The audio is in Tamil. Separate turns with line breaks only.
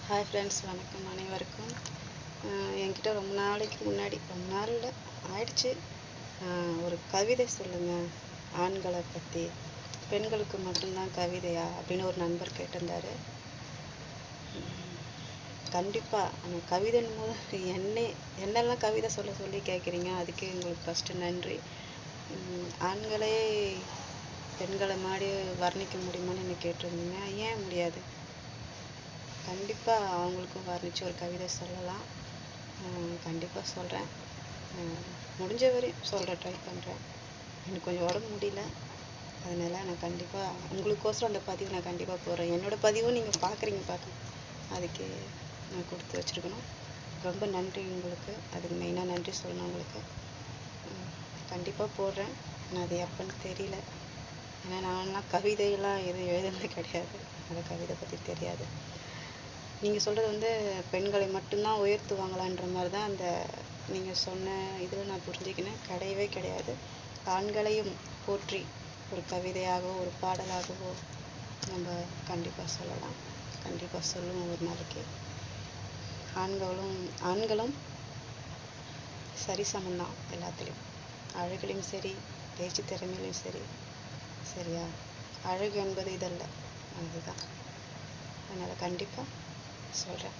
ஹாய் ஃப்ரெண்ட்ஸ், வணக்கம் அனைவருக்கும். என்கிட்ட ரொம்ப நாளைக்கு முன்னாடி, ரொம்ப நாள் இல்லை ஆயிடுச்சு, ஒரு கவிதை சொல்லுங்கள் ஆண்களை பற்றி, பெண்களுக்கு மட்டும்தான் கவிதையா அப்படின்னு ஒரு நண்பர் கேட்டிருந்தார். கண்டிப்பாக அந்த கவிதைன்னு போது என்னெல்லாம் கவிதை சொல்ல சொல்லி கேட்குறீங்க, அதுக்கு உங்களுக்கு ஃபஸ்ட்டு நன்றி. ஆண்களே பெண்களை மாதிரி வர்ணிக்க முடியுமான்னு என்ன கேட்டிருந்தீங்க. ஏன் முடியாது? கண்டிப்பாக அவங்களுக்கும் வர்ணித்து ஒரு கவிதை சொல்லலாம். கண்டிப்பாக சொல்கிறேன், முடிஞ்ச வரையும் சொல்கிற ட்ரை பண்ணுறேன். எனக்கு கொஞ்சம் உடம்பு முடியல, அதனால் நான் கண்டிப்பாக உங்களுக்கோசரம் அந்த பதிவு நான் கண்டிப்பாக போடுறேன். என்னோடய பதிவும் நீங்கள் பார்க்க அதுக்கு நான் கொடுத்து வச்சுருக்கணும். ரொம்ப நன்றி உங்களுக்கு, அதுக்கு மெயினாக நன்றி சொல்லணும் உங்களுக்கு. கண்டிப்பாக போடுறேன். நான் அது எப்போன்னு தெரியல, ஏன்னா நான்லாம் கவிதையெல்லாம் எதுவும் எழுதுனது கிடையாது, அந்த கவிதை பற்றி தெரியாது. நீங்கள் சொல்கிறது பெண்களை மட்டும்தான் உயர்த்துவாங்களான்ற மாதிரி தான் அந்த நீங்கள் சொன்ன இதில் நான் புரிஞ்சுக்கினேன். கிடையவே கிடையாது. ஆண்களையும் போற்றி ஒரு கவிதையாகவோ ஒரு பாடலாகவோ நம்ம கண்டிப்பாக சொல்லலாம். கண்டிப்பாக சொல்லுவோம் ஒரு நாளைக்கு. ஆண்களும் சரிசமந்தான் எல்லாத்துலேயும், அழகுலையும் சரி, பேச்சு திறமையிலையும் சரி. சரியா? அழகு என்பது இதல்ல, அதுதான். அதனால் கண்டிப்பாக சொல்கிறேன்.